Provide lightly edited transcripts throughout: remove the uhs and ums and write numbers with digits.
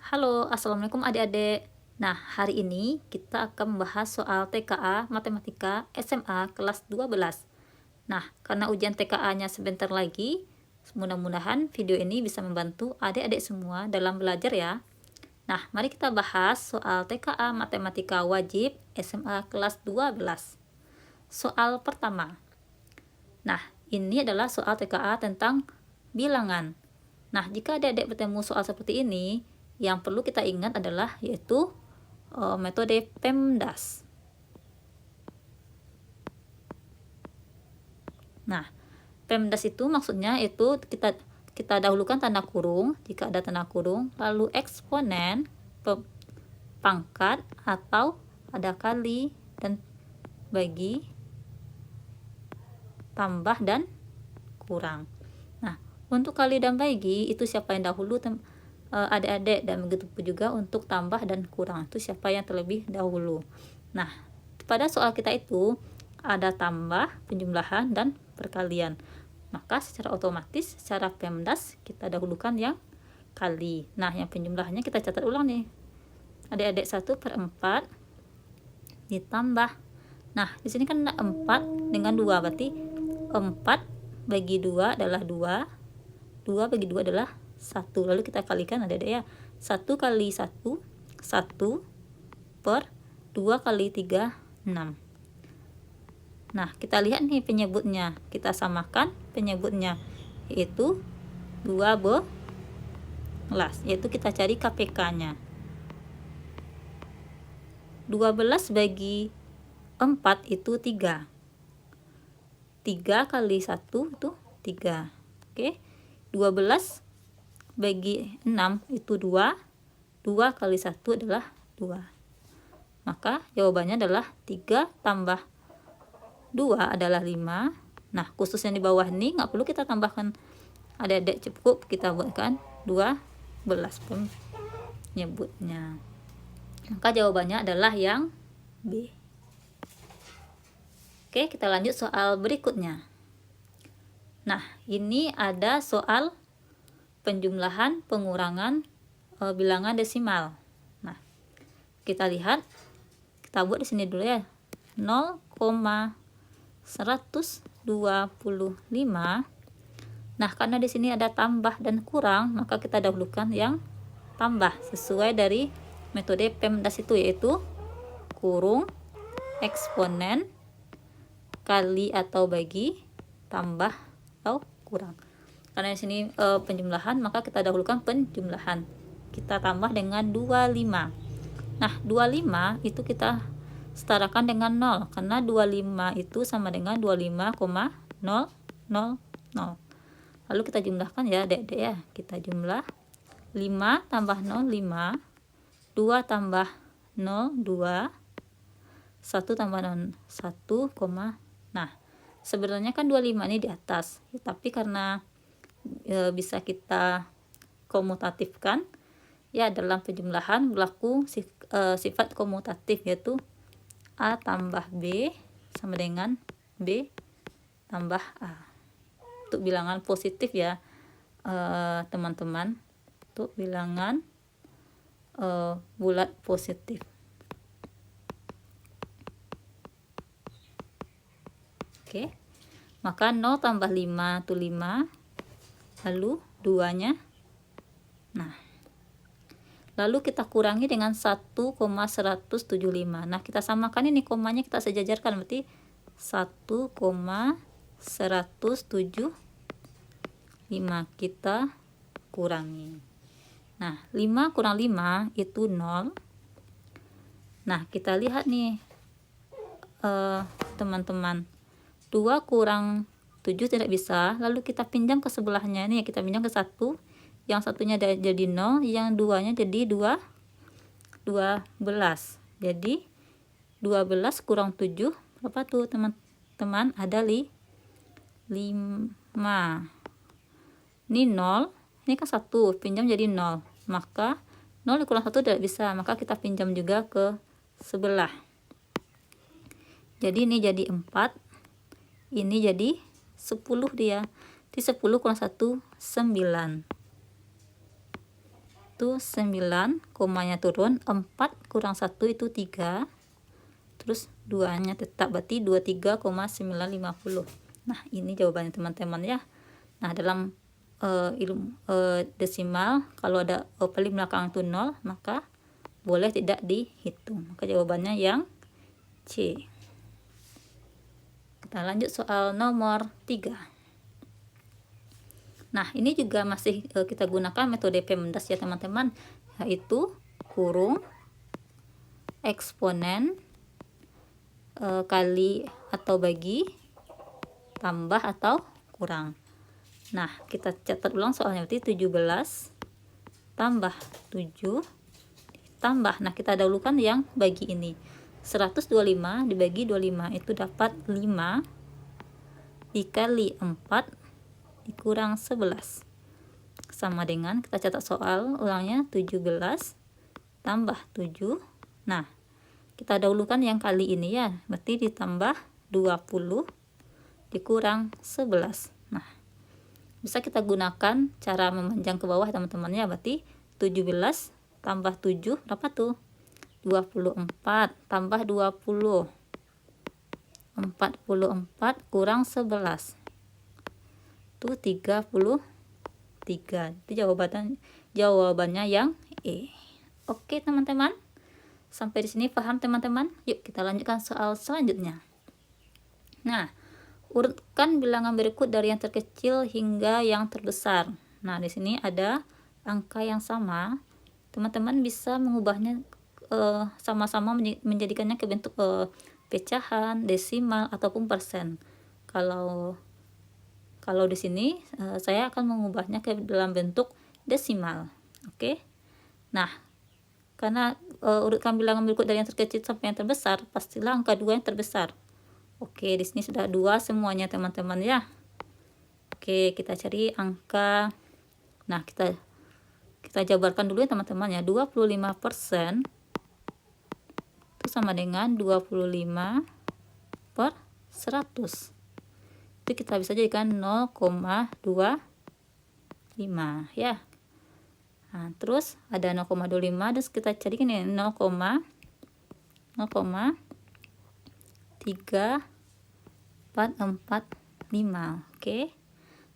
Halo, assalamualaikum adik-adik. Nah, hari ini kita akan membahas soal TKA Matematika SMA kelas 12. Nah, karena ujian TKA-nya sebentar lagi, mudah-mudahan video ini bisa membantu adik-adik semua dalam belajar ya. Nah, mari kita bahas soal TKA Matematika Wajib SMA kelas 12. Soal pertama. Nah, ini adalah soal TKA tentang bilangan. Nah, jika adik-adik bertemu soal seperti ini, yang perlu kita ingat adalah yaitu metode PEMDAS. Nah, PEMDAS itu maksudnya itu kita dahulukan tanda kurung, jika ada tanda kurung, lalu eksponen, pangkat, atau ada kali dan bagi, tambah dan kurang. Nah, untuk kali dan bagi itu siapa yang dahulu adik-adik, dan begitu juga untuk tambah dan kurang itu siapa yang terlebih dahulu. Nah, pada soal kita itu ada tambah, penjumlahan, dan perkalian. Maka secara otomatis secara PEMDAS kita dahulukan yang kali. Nah, yang penjumlahannya kita catat ulang nih. Adik-adik 1/4 ditambah. Nah, di sini kan ada 4 dengan 2, berarti 4 bagi 2 adalah 2. 2 bagi 2 adalah 1. Lalu kita kalikan adik-adik ya. 1 kali 1, 1 per 2 kali 3, 6. Nah, kita lihat nih penyebutnya. Kita samakan penyebutnya, yaitu 12, yaitu kita cari KPK-nya. 12 bagi 4 itu 3. 3 kali 1 itu 3. Oke. 12 bagi 6 itu 2. 2 kali 1 adalah 2. Maka jawabannya adalah 3 tambah 2 adalah 5. Nah, khusus yang di bawah ini nggak perlu kita tambahkan. Adik-adik cukup kita buatkan 12 penyebutnya. Maka jawabannya adalah yang B. Oke, kita lanjut soal berikutnya. Nah, ini ada soal penjumlahan, pengurangan bilangan desimal. Nah, kita lihat, kita buat di sini dulu ya. 0,125. Nah, karena di sini ada tambah dan kurang, maka kita dahulukan yang tambah sesuai dari metode PEMDAS itu, yaitu kurung, eksponen, kali atau bagi, tambah atau kurang. Karena di sini penjumlahan, maka kita dahulukan penjumlahan. Kita tambah dengan 25. Nah, 25 itu kita setarakan dengan 0, karena 25 itu sama dengan 25,000. Lalu kita jumlahkan ya adik-adik ya. Kita jumlah 5 tambah 0, 5. 2 tambah 0, 2. 1 tambah 0, 1, nah, sebenarnya kan 25 ini di atas ya, tapi karena bisa kita komutatifkan ya, dalam penjumlahan berlaku sifat komutatif, yaitu A tambah B sama dengan B tambah A. Untuk bilangan positif ya teman-teman, untuk bilangan bulat positif. Oke, maka 0 tambah 5 itu 5, lalu 2-nya. Nah, lalu kita kurangi dengan 1,175. Nah, kita samakan ini komanya, kita sejajarkan, berarti 1,175 kita kurangi. Nah, 5 kurang 5 itu 0. Nah, kita lihat nih teman-teman, 2 kurang 7 tidak bisa, lalu kita pinjam ke sebelahnya ini, kita pinjam ke 1, yang satunya jadi 0, yang 2-nya jadi 12. Jadi 12 kurang 7 berapa tuh teman-teman? Ada 5. Ini 0, ini kan 1, pinjam jadi 0, maka 0 kurang 1 tidak bisa, maka kita pinjam juga ke sebelah. Jadi ini jadi 4, ini jadi 10 dia. Di 10 kurang 1, 9. itu 9, komanya turun, 4 kurang 1 itu 3, terus 2-nya tetap, berarti 23,950. Nah, ini jawabannya teman-teman ya. Nah, dalam ilmu desimal, kalau ada paling belakang itu 0, maka boleh tidak dihitung. Maka jawabannya yang C. Kita lanjut soal nomor 3. Nah, ini juga masih kita gunakan metode PEMDAS ya teman-teman, yaitu kurung, eksponen, kali atau bagi, tambah atau kurang. Nah, kita catat ulang soalnya, berarti 17 tambah 7 tambah, nah kita dahulukan yang bagi ini, 125 dibagi 25 itu dapat 5 dikali 4 dikurang 11 sama dengan, kita catat soal ulangnya, 17 tambah 7. Nah, kita dahulukan yang kali ini ya, berarti ditambah 20 dikurang 11. Nah, bisa kita gunakan cara memanjang ke bawah teman-teman ya, berarti 17 tambah 7 berapa tuh? 24 tambah 20, 44 kurang 11 tuh 33. Itu jawabannya yang E. Oke teman-teman, sampai di sini paham teman-teman? Yuk kita lanjutkan soal selanjutnya. Nah, urutkan bilangan berikut dari yang terkecil hingga yang terbesar. Nah, di sini ada angka yang sama. Teman-teman bisa mengubahnya sama-sama menjadikannya ke bentuk pecahan, desimal ataupun persen. Kalau di sini saya akan mengubahnya ke dalam bentuk desimal. Oke. Nah, karena urutkan bilangan berikut dari yang terkecil sampai yang terbesar, pastilah angka 2 yang terbesar. Oke, di sini sudah 2 semuanya teman-teman ya. Oke, kita cari angka. Nah, kita jabarkan dulu ya teman-teman ya. 25% itu sama dengan 25 per 100. Itu kita bisa jadikan 0,25 ya. Nah, terus ada 0,25, terus kita cari ini 0,345. Oke.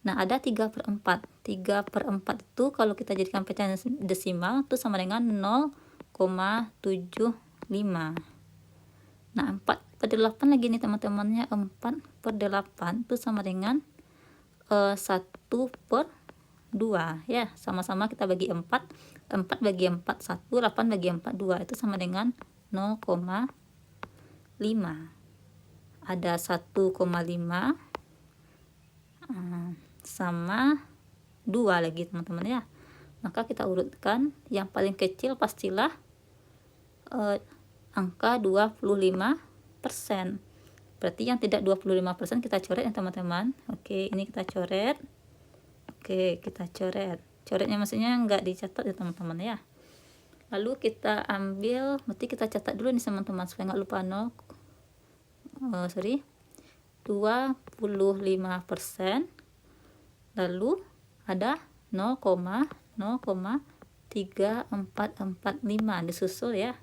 Nah, ada 3/4. 3/4 itu kalau kita jadikan pecahan desimal itu sama dengan 0,75. Nah, 4/8 lagi nih teman-temannya. 4/8 itu sama dengan 1/2 ya. Sama-sama kita bagi 4. 4 bagi 4 1, 8 bagi 4 2, itu sama dengan 0,5. Ada 1,5 sama 2 lagi teman-teman ya. Maka kita urutkan, yang paling kecil pastilah angka 25%. Berarti yang tidak 25% kita coret ya teman-teman. Oke, ini kita coret. Oke, kita coret. Coretnya maksudnya nggak dicatat ya teman-teman ya. Lalu kita ambil, berarti kita catat dulu nih teman-teman supaya nggak lupa 25%. Lalu ada 0,3445 disusul ya.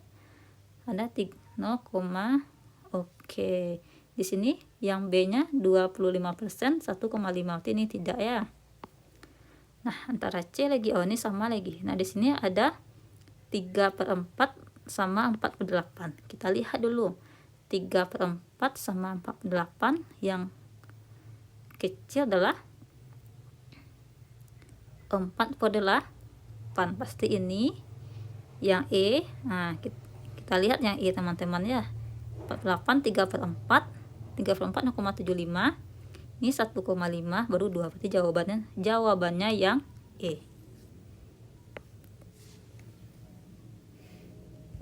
Ada 0, oke. Di sini yang B-nya 25%, 1,5. Ini tidak ya. Nah, antara C lagi, oh ini sama lagi. Nah, di sini ada 3/4 sama 4/8. Kita lihat dulu. 3/4 sama 4/8, yang kecil adalah 4/8. Pasti ini yang E. Nah, kita lihat yang E teman-teman ya. 48 3/4. 3/4 0,75. Ini 1,5 baru 2. Berarti jawabannya yang E.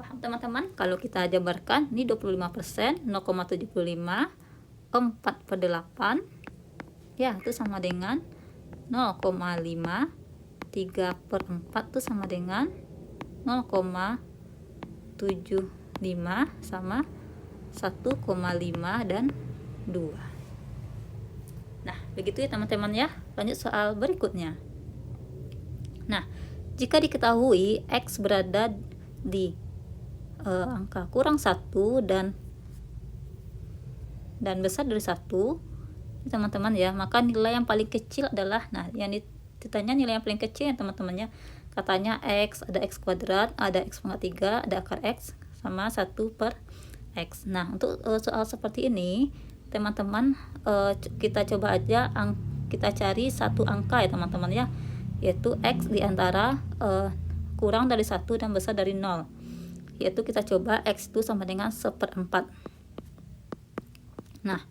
Paham teman-teman? Kalau kita jabarkan, ini 25%, 0,75, 4/8 ya, itu sama dengan 0,5. 3/4 itu sama dengan 0,75 sama 1,5 dan 2. Nah, begitu ya teman-teman ya. Lanjut soal berikutnya. Nah, Jika diketahui X berada di angka kurang 1 dan besar dari 1, teman-teman ya, maka nilai yang paling kecil adalah, nah yang ditanya nilai yang paling kecil ya teman-temannya, katanya X, ada X kuadrat, ada X pangkat 3, ada akar X sama 1 per X. Nah untuk soal seperti ini teman-teman, kita coba aja kita cari satu angka ya teman-teman ya, yaitu X di antara kurang dari 1 dan besar dari 0, yaitu kita coba X itu sama dengan 1/4. Nah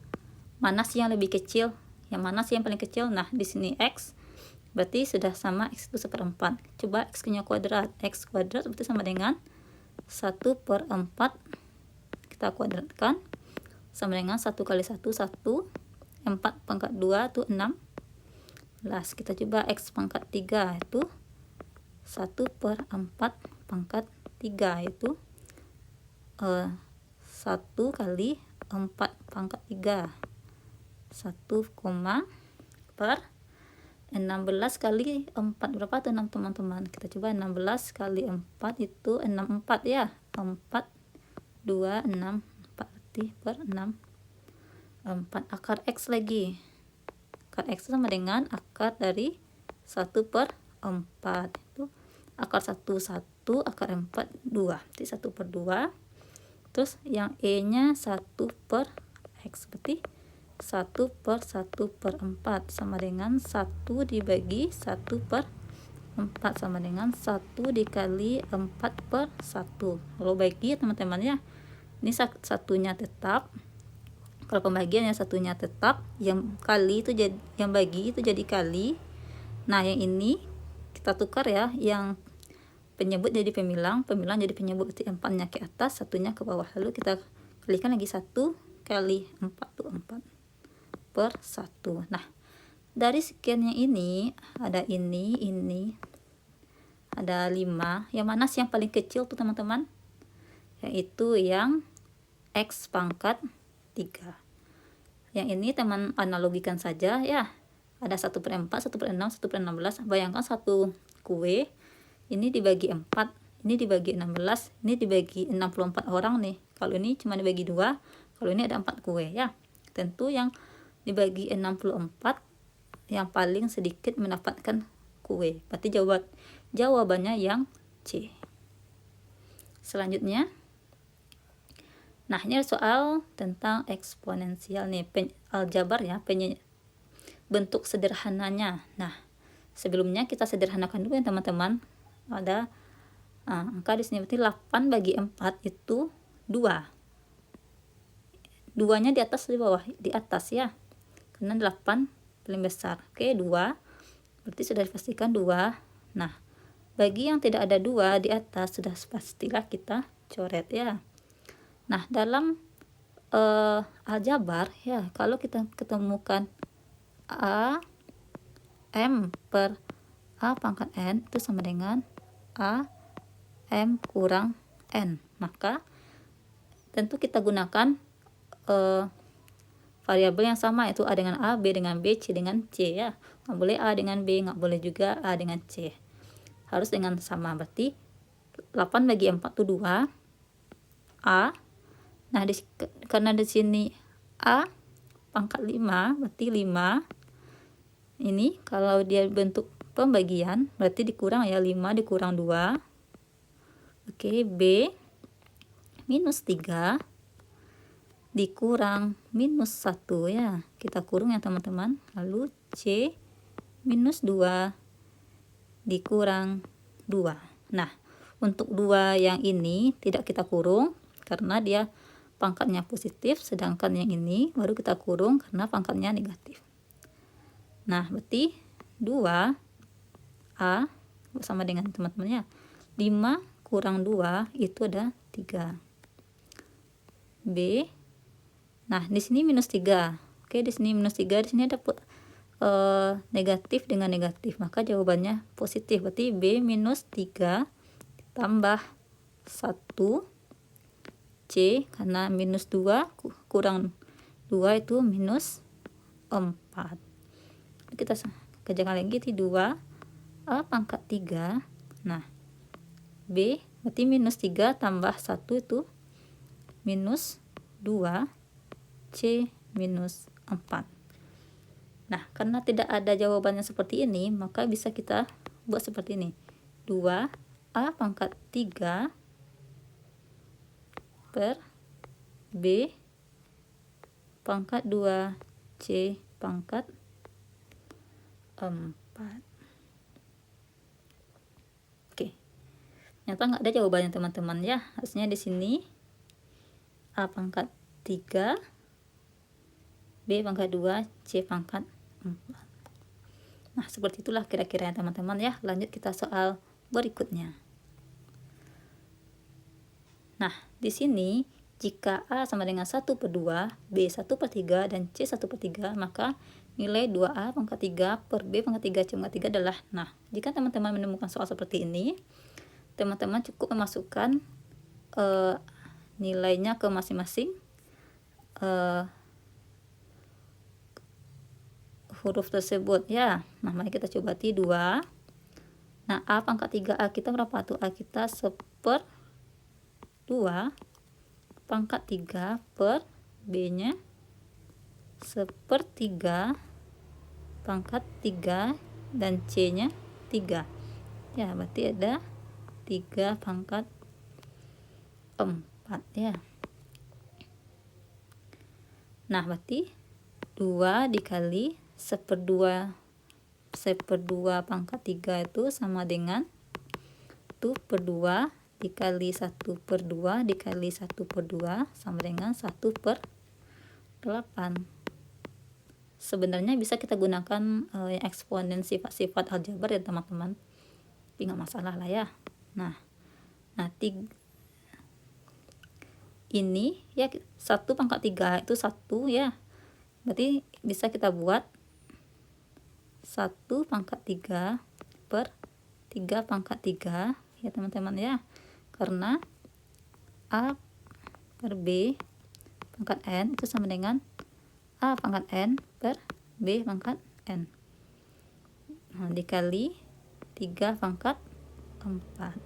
mana sih yang lebih kecil, yang mana sih yang paling kecil? Nah di sini X berarti sudah sama X itu 1/4. Coba X punya kuadrat, X kuadrat berarti sama dengan 1/4, kita kuadratkan sama dengan 1 kali 1, 1, 4 pangkat 2 itu 16. Kita coba X pangkat 3 itu 1/4 pangkat 3 itu 1 kali 4 pangkat 3, 1, per 16 kali 4 berapa tuh 6 teman-teman. Kita coba 16 kali 4 itu 64 ya, 4, 2, 6, 4 berarti per 6, 4 akar X lagi. Akar X sama dengan akar dari 1/4, itu akar 1, 1, akar 4, 2, berarti 1/2. Terus yang E nya 1 per X, berarti 1/1/4 sama dengan 1 dibagi 1/4 sama dengan 1 dikali 4/1. Kalau bagi teman-teman ya, ini satunya tetap, kalau pembagian yang satunya tetap, yang kali itu jadi, yang bagi itu jadi kali. Nah yang ini kita tukar ya, yang penyebut jadi pemilang, pemilang jadi penyebut, berarti 4-nya ke atas, satunya ke bawah. Lalu kita kalikan lagi 1 kali 4 itu 4/1. Nah dari sekian yang ini ada ini ada 5, yang mana sih yang paling kecil tuh teman-teman? Yaitu yang X pangkat 3. Yang ini teman analogikan saja ya, ada 1/4, 1/6, 1/16. Bayangkan satu kue ini dibagi 4, ini dibagi 16, ini dibagi 64 orang nih. Kalau ini cuma dibagi 2, kalau ini ada 4 kue ya. Tentu yang dibagi 64 yang paling sedikit mendapatkan kue. Berarti jawabannya yang C. Selanjutnya, nah ini soal tentang eksponensial nih, aljabar ya, bentuk sederhananya. Nah sebelumnya kita sederhanakan dulu ya teman-teman. Ada angka di sini, berarti 8 bagi 4 itu 2. 2-nya di atas, di bawah? Di atas ya, karena 8 paling besar. Oke, 2 berarti sudah dipastikan 2. Nah bagi yang tidak ada 2 di atas, sudah pastilah kita coret ya. Nah dalam aljabar ya, kalau kita ketemukan A M per A pangkat N itu sama dengan A M kurang N, maka tentu kita gunakan variabel yang sama, yaitu A dengan A, B dengan B, C dengan C ya. Nggak boleh A dengan B, nggak boleh juga A dengan C, harus dengan sama. Berarti 8 bagi 4 itu 2 A. Nah karena di sini A pangkat 5, berarti 5 ini kalau dia bentuk pembagian berarti dikurang ya, 5 dikurang 2. Oke, B minus 3 dikurang minus 1 ya, kita kurung ya teman-teman. Lalu C minus 2 dikurang 2. Nah untuk 2 yang ini tidak kita kurung karena dia pangkatnya positif, sedangkan yang ini baru kita kurung karena pangkatnya negatif. Nah berarti 2 A sama dengan teman-temannya 5 kurang 2 itu ada 3. B, nah di sini minus 3. Oke, di sini minus 3, di sini ada negatif dengan negatif, maka jawabannya positif. Berarti B minus 3 tambah 1 C, karena minus 2 kurang 2 itu minus 4. Kita kerjakan lagi, 2 A pangkat 3 Nah, B berarti minus 3 tambah 1 itu minus 2, C minus 4. Nah, karena tidak ada jawabannya seperti ini, maka bisa kita buat seperti ini. 2A pangkat 3 per B pangkat 2 C pangkat 4. Oke. Ternyata nggak ada jawabannya teman-teman ya. Harusnya di sini A pangkat 3 B pangkat 2 C pangkat 4. Nah, seperti itulah kira-kira ya teman-teman ya. Lanjut kita soal berikutnya. Nah, di sini jika A sama dengan 1/2, B 1/3, dan C 1/3, maka nilai 2A pangkat 3 per B pangkat 3 C pangkat 3 adalah, nah, jika teman-teman menemukan soal seperti ini, teman-teman cukup memasukkan nilainya ke masing-masing huruf tersebut ya. Nah, mari kita coba 2. Nah, A pangkat 3A kita berapa tuh? A kita 1/2 pangkat 3 per B nya 1/3 pangkat 3 dan C nya 3 ya, berarti ada 3 pangkat 4 ya. Nah, berarti 2 dikali 1/2 pangkat 3 itu sama dengan 1/2 dikali 1/2 dikali 1/2 sama dengan 1/8. Sebenarnya bisa kita gunakan eksponen sifat-sifat aljabar ya teman-teman, tapi nggak masalah lah ya. Nah, ini ya 1 pangkat 3 itu 1 ya, berarti bisa kita buat 1 pangkat 3 per 3 pangkat 3 ya teman-teman ya, karena A per B pangkat N itu sama dengan A pangkat N per B pangkat N. Nah, dikali 3 pangkat 4.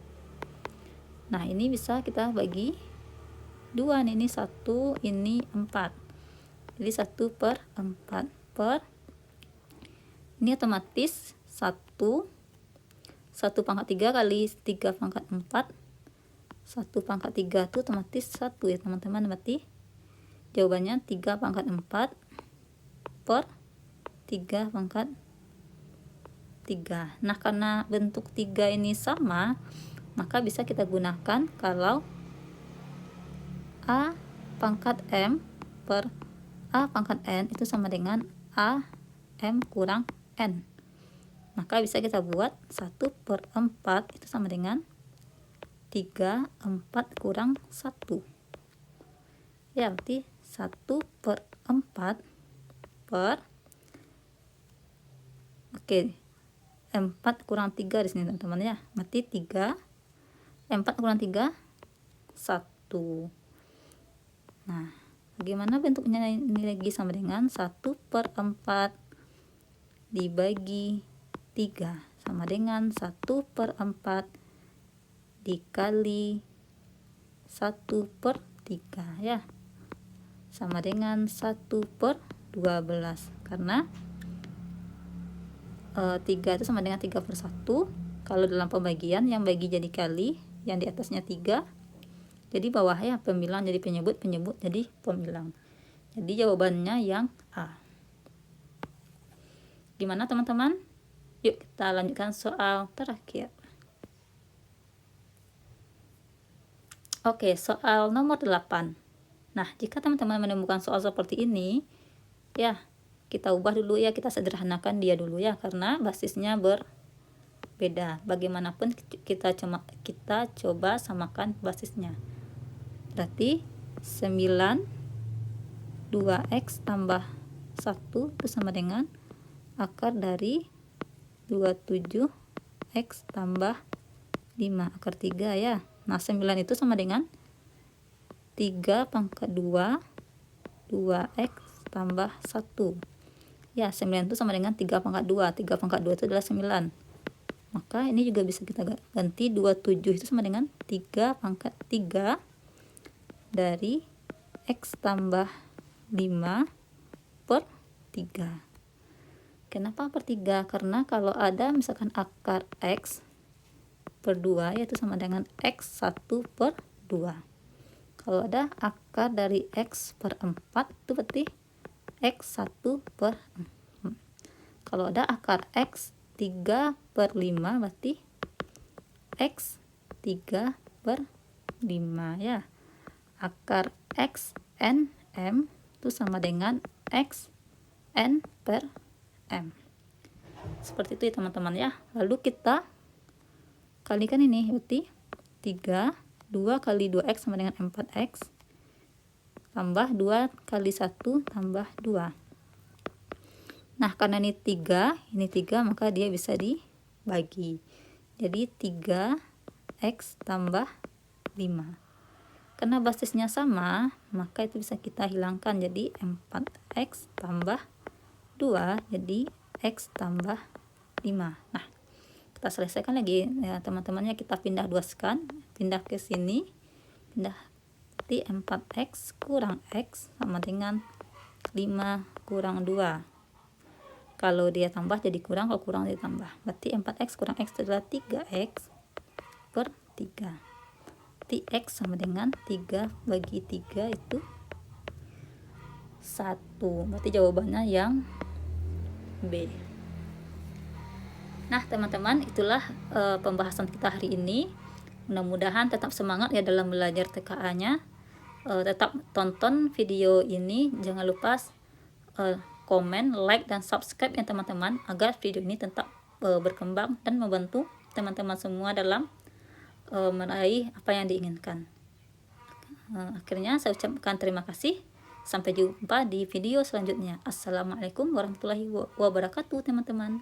Nah, ini bisa kita bagi 2 nih, ini 1, ini 4. Jadi 1/4 per ini otomatis 1 pangkat 3 kali 3 pangkat 4, 1 pangkat 3 itu otomatis 1 ya teman-teman, berarti jawabannya 3 pangkat 4 per 3 pangkat 3. Nah, karena bentuk 3 ini sama, maka bisa kita gunakan kalau A pangkat M per A pangkat N itu sama dengan A M kurang N. Maka bisa kita buat 1/4 itu sama dengan 3/4 kurang 1. Ya, berarti 1/4 per 4 kurang 3 di sini teman-teman ya. Berarti 4 kurang 3 1. Nah, bagaimana bentuknya ini lagi? Sama dengan 1/4 dibagi 3 sama dengan 1/4 dikali 1/3 ya, sama dengan 1/12, karena 3 itu sama dengan 3/1. Kalau dalam pembagian yang bagi jadi kali, yang di atasnya 3 jadi bawahnya pembilang jadi penyebut, penyebut jadi pembilang. Jadi jawabannya yang A. Gimana teman-teman? Yuk kita lanjutkan soal terakhir. Oke, soal nomor 8. Nah, jika teman-teman menemukan soal seperti ini, ya kita ubah dulu ya, kita sederhanakan dia dulu ya, karena basisnya berbeda. Bagaimanapun kita coba samakan basisnya. Berarti 9 2x tambah 1 itu sama dengan akar dari 27x tambah 5 akar 3 ya. Nah, 9 itu sama dengan 3 pangkat 2 2x tambah 1 ya. 9 itu sama dengan 3 pangkat 2. 3 pangkat 2 itu adalah 9. maka ini juga bisa kita ganti 27 itu sama dengan 3 pangkat 3 dari X tambah 5 per 3. Kenapa per 3? Karena kalau ada misalkan akar X per 2 yaitu sama dengan X 1 per 2. Kalau ada akar dari X per 4 itu berarti X 1 per 4. Kalau ada akar X 3 per 5 berarti X 3 per 5 ya. Akar X N M itu sama dengan X N per M. Seperti itu ya teman-teman ya. Lalu kita kalikan ini, berarti 2 kali 2x sama dengan 4x tambah 2 kali 1 tambah 2. Nah, karena ini 3, maka dia bisa dibagi. Jadi 3x tambah 5. Karena basisnya sama, maka itu bisa kita hilangkan jadi 4x tambah 2 jadi x tambah 5. Nah, kita selesaikan lagi ya teman-temannya, kita pindah duaskan, pindah ke sini, pindah di 4x kurang x sama dengan 5 kurang 2. Kalau dia tambah jadi kurang, kalau kurang dia tambah, berarti 4x kurang x adalah 3x per 3. Berarti x sama dengan 3 bagi 3 itu 1. Berarti jawabannya yang B. Nah teman-teman, itulah pembahasan kita hari ini. Mudah-mudahan tetap semangat ya dalam belajar TKA-nya. Tetap tonton video ini, jangan lupa komen, like, dan subscribe ya teman-teman, agar video ini tetap berkembang dan membantu teman-teman semua dalam meraih apa yang diinginkan. Akhirnya saya ucapkan terima kasih. Sampai jumpa di video selanjutnya. Assalamualaikum warahmatullahi wabarakatuh teman-teman.